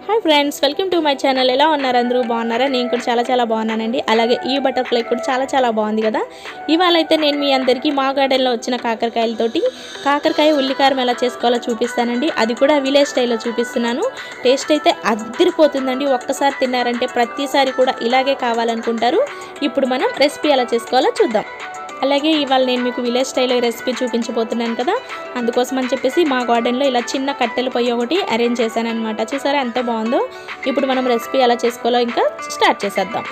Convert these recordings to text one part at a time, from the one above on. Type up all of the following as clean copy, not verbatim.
Hi friends welcome to my channel ఎలా ఉన్నారు అందరూ బాగున్నారా నేను కూడా చాలా బాగున్నానండి అలాగే ఈ బటర్ఫ్లై కూడా చాలా బాగుంది కదా ఇవాళ అయితే నేను మీ అందరికీ మా గార్డెన్ లో వచ్చిన కాకరకాయలతోటి కాకరకాయ ఉల్లికారం ఎలా చేసుకోవాలో చూపిస్తానండి అది కూడా విలేజ్ స్టైల్లో చూపిస్తున్నాను టేస్ట్ అయితే అదిరిపోతుందండి ఒక్కసారి తిన్నారంటే ప్రతిసారి కూడా ఇలాగే కావాలనుకుంటారు ఇప్పుడు మనం రెసిపీ ఎలా చేసుకోవాలో చూద్దాం అలాగే ఇవాళ నేను మీకు విలేజ్ స్టైల్లో రెసిపీ చూపించబోతున్నాను కదా అందుకోసం అని చెప్పేసి మా గార్డెన్లో ఇలా చిన్న కట్టెల పొయ్యి ఒకటి అరేంజ్ చేశాను అన్నమాట చూసారా ఎంత బాగుందో ఇప్పుడు మనం రెసిపీ ఎలా చేసుకోవాలో ఇంకా స్టార్ట్ చేసేద్దాం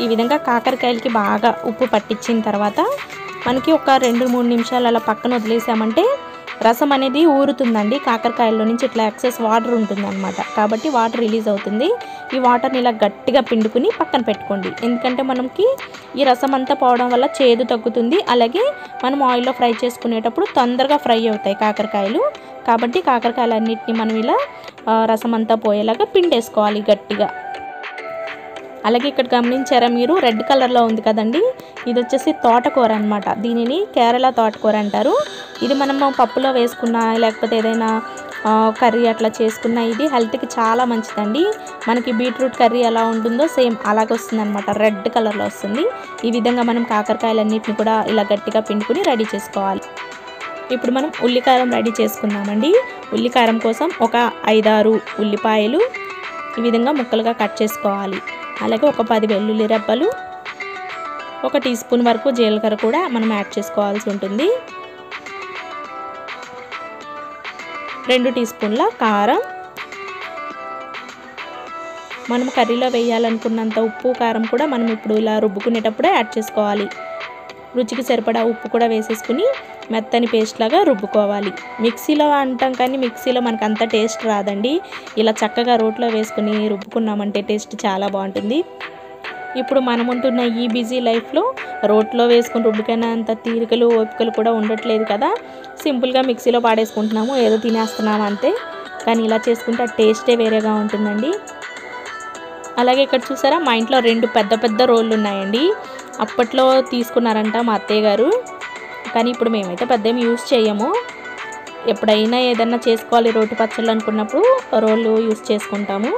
ఈ విధంగా కాకరకాయలకి బాగా ఉప్పు పట్టించిన తర్వాత మనకి ఒక 2-3 నిమిషాలు అలా పక్కన వదిలేసామంటే రసం అనేది ఊరుతుందండి కాకరకాయల్లో నుంచి ఇట్లా ఎక్సెస్ వాటర్ ఉంటుందన్నమాట కాబట్టి వాటర్ రిలీజ్ అవుతుంది ఈ వాటర్ని ఇలా గట్టిగా పిండుకుని పక్కన పెట్టుకోండి ఎందుకంటే మనకి ఈ రసం అంతా పోవడం వల్ల చేదు తగ్గుతుంది అలాగే మనం ఆయిల్లో ఫ్రై చేసుకునేటప్పుడు తొందరగా ఫ్రై అవుతాయి కాకరకాయలు కాబట్టి కాకరకాయలన్నిటిని మనం ఇలా రసం అంతా పోయేలాగా పిండేసుకోవాలి గట్టిగా అలాగే ఇక్కడ గమనించారా మీరు రెడ్ కలర్లో ఉంది కదండి ఇది వచ్చేసి తోటకూర అన్నమాట దీనిని కేరళ తోటకూర అంటారు ఇది మనం పప్పులో వేసుకున్నా లేకపోతే ఏదైనా కర్రీ అట్లా చేసుకున్నా ఇది హెల్త్కి చాలా మంచిదండి మనకి బీట్రూట్ కర్రీ ఎలా ఉంటుందో సేమ్ అలాగే వస్తుంది అనమాట రెడ్ కలర్లో వస్తుంది ఈ విధంగా మనం కాకరకాయలన్నిటిని కూడా ఇలా గట్టిగా పిండుకుని రెడీ చేసుకోవాలి ఇప్పుడు మనం ఉల్లికారం రెడీ చేసుకుందామండి ఉల్లికారం కోసం ఒక 5-6 ఉల్లిపాయలు ఈ విధంగా ముక్కలుగా కట్ చేసుకోవాలి అలాగే ఒక 10 వెల్లుల్లి రెబ్బలు 1 టీ స్పూన్ వరకు జీలకర్ర కూడా మనం యాడ్ చేసుకోవాల్సి ఉంటుంది 2 టీ స్పూన్ల కారం మనం కర్రీలో వేయాలనుకున్నంత ఉప్పు కారం కూడా మనం ఇప్పుడు ఇలా రుబ్బుకునేటప్పుడే యాడ్ చేసుకోవాలి రుచికి సరిపడా ఉప్పు కూడా వేసేసుకుని మెత్తని పేస్ట్ లాగా రుబ్బుకోవాలి మిక్సీలో అంటాం కానీ మిక్సీలో మనకు అంత టేస్ట్ రాదండి ఇలా చక్కగా రోట్లో వేసుకుని రుబ్బుకున్నామంటే టేస్ట్ చాలా బాగుంటుంది ఇప్పుడు మనం ఉంటున్న ఈ బిజీ లైఫ్లో రోట్లో వేసుకుని రుబ్బుకునే అంత తీరికలు ఓపికలు కూడా ఉండట్లేదు కదా సింపుల్గా మిక్సీలో పాడేసుకుంటున్నాము ఏదో తినేస్తున్నాము అంతే కానీ ఇలా చేసుకుంటే టేస్టే వేరేగా ఉంటుందండి అలాగే ఇక్కడ చూసారా మా ఇంట్లో 2 పెద్ద రోళ్ళు ఉన్నాయండి అప్పట్లో తీసుకున్నారంట మా అత్తయ్య గారు కానీ ఇప్పుడు మేమైతే పెద్ద ఏమి యూజ్ చేయము ఎప్పుడైనా ఏదన్నా చేసుకోవాలి రోటి పచ్చళ్ళు అనుకున్నప్పుడు రోళ్ళు యూజ్ చేసుకుంటాము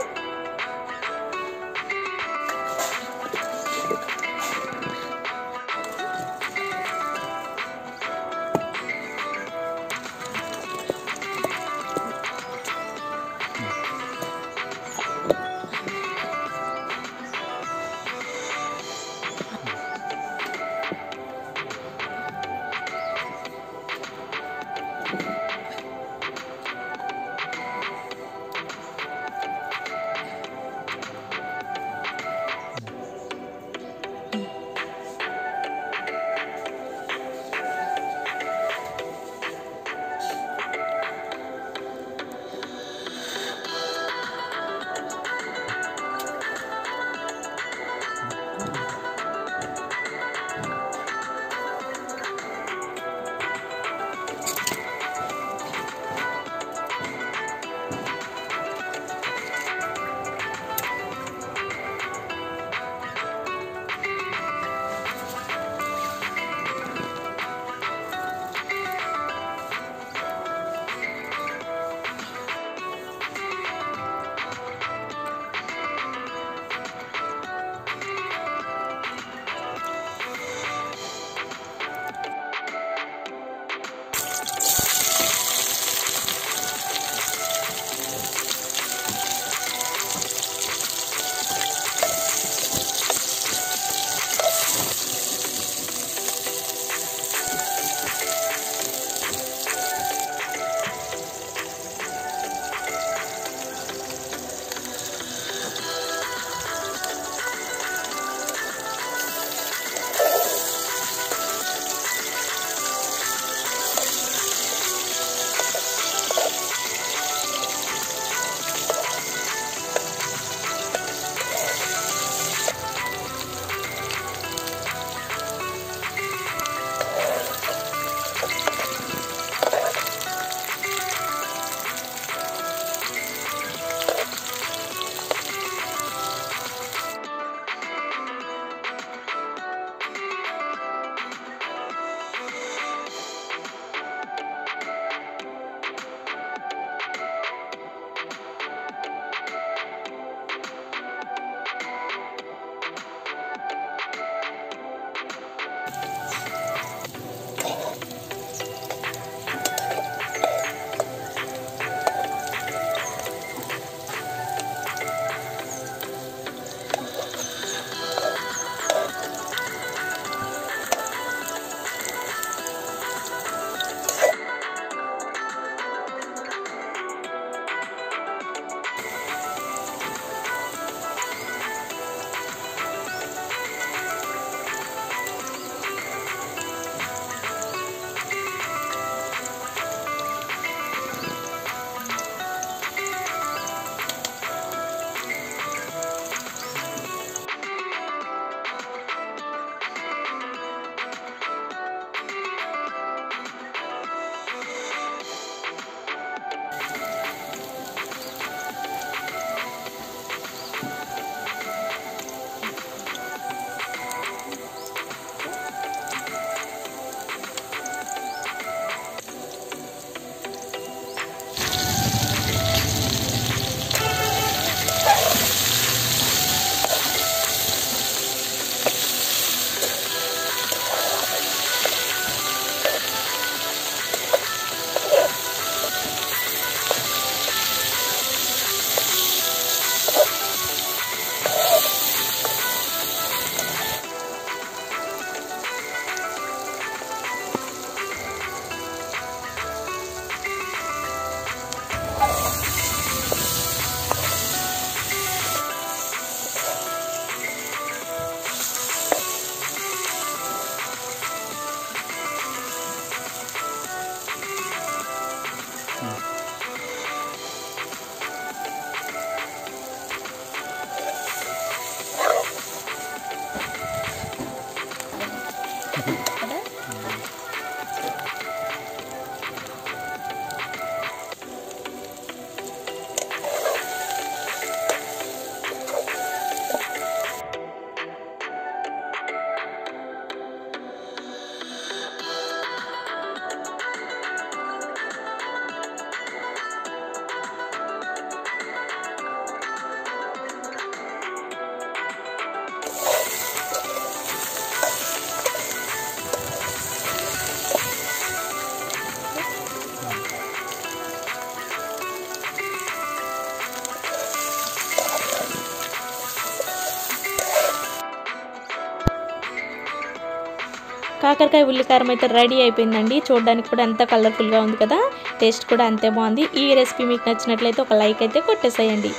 కాకరకాయ ఉల్లికారం అయితే రెడీ అయిపోయిందండి. చూడడానికి కూడా ఎంత కలర్ఫుల్గా ఉంది కదా, టేస్ట్ కూడా అంతే బాగుంది. ఈ రెసిపీ మీకు నచ్చినట్లయితే ఒక లైక్ అయితే కొట్టేసేయండి.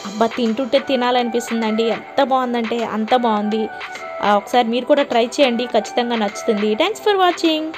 అబ్బా తింటుంటే తినాలనిపిస్తుందండి, ఎంత బాగుందంటే అంత బాగుంది. ఒకసారి మీరు కూడా ట్రై చేయండి, ఖచ్చితంగా నచ్చుతుంది. Thanks for watching.